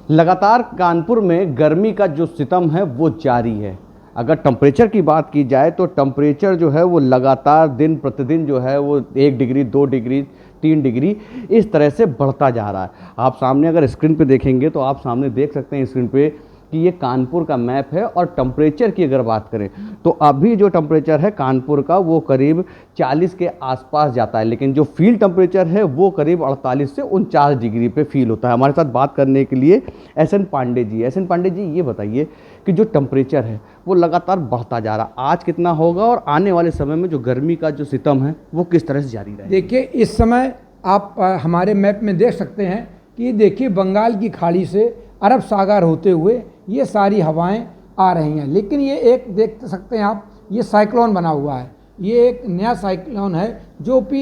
लगातार कानपुर में गर्मी का जो सितम है वो जारी है। अगर टेम्परेचर की बात की जाए तो टेम्परेचर जो है वो लगातार दिन प्रतिदिन जो है वो 1 डिग्री 2 डिग्री 3 डिग्री इस तरह से बढ़ता जा रहा है। आप सामने अगर स्क्रीन पे देखेंगे तो आप सामने देख सकते हैं स्क्रीन पे कि ये कानपुर का मैप है और टेम्परेचर की अगर बात करें तो अभी जो टेम्परेचर है कानपुर का वो करीब 40 के आसपास जाता है, लेकिन जो फील्ड टेम्परेचर है वो करीब 48 से 49 डिग्री पे फील होता है। हमारे साथ बात करने के लिए एसएन पांडे जी। एसएन पांडे जी, ये बताइए कि जो टेम्परेचर है वो लगातार बढ़ता जा रहा है, आज कितना होगा और आने वाले समय में जो गर्मी का जो सितम है वो किस तरह से जारी रहेगा? देखिए, इस समय आप हमारे मैप में देख सकते हैं कि ये देखिए बंगाल की खाड़ी से अरब सागर होते हुए ये सारी हवाएं आ रही हैं, लेकिन ये एक देख सकते हैं आप, ये साइक्लोन बना हुआ है। ये एक नया साइक्लोन है जो भी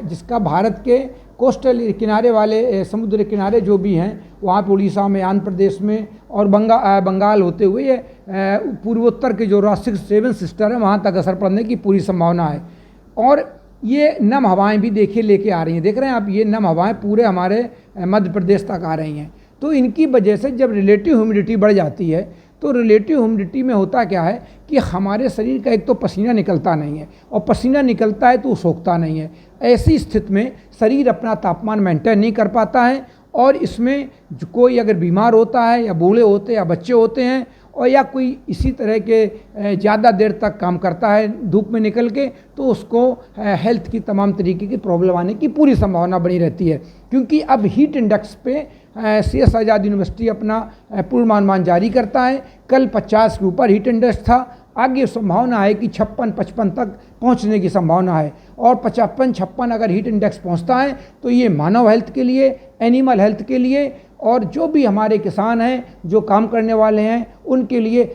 जिसका भारत के कोस्टल किनारे वाले समुद्र किनारे जो भी हैं वहाँ पे उड़ीसा में, आंध्र प्रदेश में और बंगाल होते हुए ये पूर्वोत्तर के जो 7 सिस्टर है वहाँ तक असर पड़ने की पूरी संभावना है। और ये नम हवाएं भी देखिए लेके आ रही हैं, देख रहे हैं आप, ये नम हवाएं पूरे हमारे मध्य प्रदेश तक आ रही हैं। तो इनकी वजह से जब रिलेटिव ह्यूमिडिटी बढ़ जाती है तो रिलेटिव ह्यूमिडिटी में होता क्या है कि हमारे शरीर का एक तो पसीना निकलता नहीं है, और पसीना निकलता है तो वो सोखता नहीं है। ऐसी स्थिति में शरीर अपना तापमान मेंटेन नहीं कर पाता है, और इसमें कोई अगर बीमार होता है या बूढ़े होते हैं या बच्चे होते हैं और या कोई इसी तरह के ज़्यादा देर तक काम करता है धूप में निकल के, तो उसको हेल्थ की तमाम तरीके की प्रॉब्लम आने की पूरी संभावना बनी रहती है। क्योंकि अब हीट इंडेक्स पे CS आज़ाद यूनिवर्सिटी अपना पूर्वानुमान जारी करता है। कल 50 के ऊपर हीट इंडेक्स था, आगे संभावना है कि 56-55 तक पहुंचने की संभावना है। और 55-56 अगर हीट इंडेक्स पहुंचता है तो ये मानव हेल्थ के लिए, एनिमल हेल्थ के लिए और जो भी हमारे किसान हैं, जो काम करने वाले हैं, उनके लिए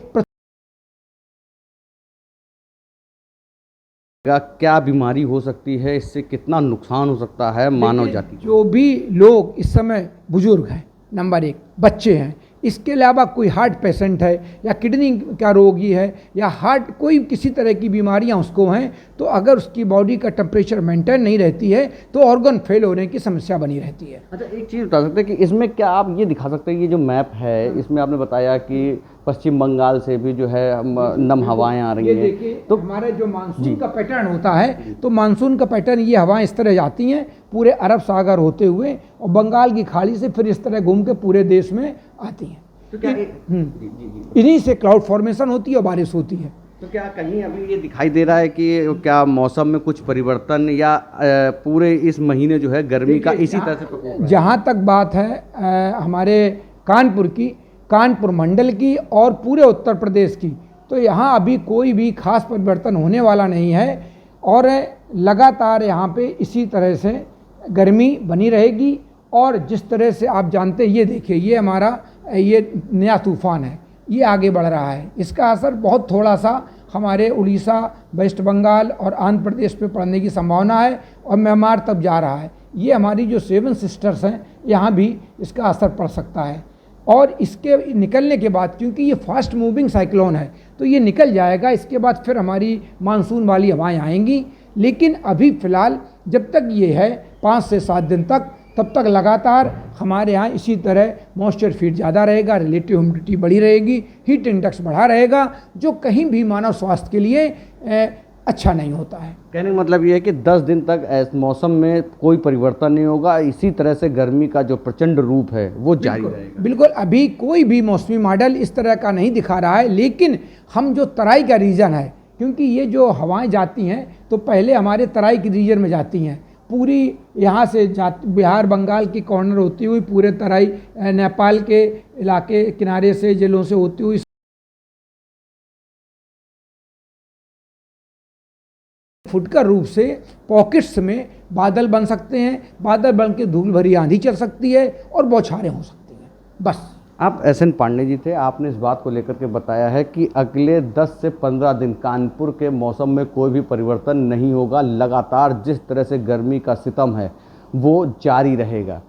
क्या बीमारी हो सकती है, इससे कितना नुकसान हो सकता है मानव जाति? जो भी लोग इस समय बुजुर्ग हैं, नंबर 1 बच्चे हैं, इसके अलावा कोई हार्ट पेशेंट है या किडनी का रोगी है या हार्ट कोई किसी तरह की बीमारियां उसको हैं, तो अगर उसकी बॉडी का टेम्परेचर मेंटेन नहीं रहती है तो ऑर्गन फेल होने की समस्या बनी रहती है। अच्छा, एक चीज़ बता सकते हैं कि इसमें क्या आप ये दिखा सकते हैं, ये जो मैप है इसमें आपने बताया कि पश्चिम बंगाल से भी जो है नम हवाएं आ रही हैं, तो हमारे जो मानसून का पैटर्न होता है, तो मानसून का पैटर्न ये हवाएं इस तरह जाती हैं पूरे अरब सागर होते हुए और बंगाल की खाड़ी से फिर इस तरह घूम के पूरे देश में आती हैं। तो क्या इन्हीं से क्लाउड फॉर्मेशन होती है और बारिश होती है। तो क्या कहीं अभी ये दिखाई दे रहा है कि क्या मौसम में कुछ परिवर्तन या पूरे इस महीने जो है गर्मी का इसी तरह से प्रकोप है? जहाँ तक बात है हमारे कानपुर की, कानपुर मंडल की और पूरे उत्तर प्रदेश की, तो यहाँ अभी कोई भी खास परिवर्तन होने वाला नहीं है और लगातार यहाँ पे इसी तरह से गर्मी बनी रहेगी। और जिस तरह से आप जानते हैं, ये देखिए, ये हमारा ये नया तूफान है, ये आगे बढ़ रहा है। इसका असर बहुत थोड़ा सा हमारे उड़ीसा, वेस्ट बंगाल और आंध्र प्रदेश पे पड़ने की संभावना है और म्यांमार तक जा रहा है। ये हमारी जो 7 सिस्टर्स हैं यहाँ भी इसका असर पड़ सकता है। और इसके निकलने के बाद, क्योंकि ये फास्ट मूविंग साइक्लोन है, तो ये निकल जाएगा, इसके बाद फिर हमारी मानसून वाली हवाएं आएंगी। लेकिन अभी फ़िलहाल जब तक ये है 5 से 7 दिन तक, तब तक लगातार हमारे यहाँ इसी तरह मॉइस्चर फीड ज़्यादा रहेगा, रिलेटिव ह्यूमिडिटी बढ़ी रहेगी, हीट इंडेक्स बढ़ा रहेगा, जो कहीं भी मानव स्वास्थ्य के लिए अच्छा नहीं होता है। कहने का मतलब ये है कि 10 दिन तक मौसम में कोई परिवर्तन नहीं होगा, इसी तरह से गर्मी का जो प्रचंड रूप है वो जारी रहेगा। बिल्कुल, अभी कोई भी मौसमी मॉडल इस तरह का नहीं दिखा रहा है, लेकिन हम जो तराई का रीजन है, क्योंकि ये जो हवाएं जाती हैं तो पहले हमारे तराई के रीजन में जाती हैं, पूरी यहाँ से बिहार बंगाल की कॉर्नर होती हुई पूरे तराई नेपाल के इलाके किनारे से जिलों से होती हुई फुटकर रूप से पॉकेट्स में बादल बन सकते हैं, बादल बन के धूल भरी आंधी चल सकती है और बौछारें हो सकती हैं। बस। आप एसएन पांडे जी थे, आपने इस बात को लेकर के बताया है कि अगले 10 से 15 दिन कानपुर के मौसम में कोई भी परिवर्तन नहीं होगा, लगातार जिस तरह से गर्मी का सितम है वो जारी रहेगा।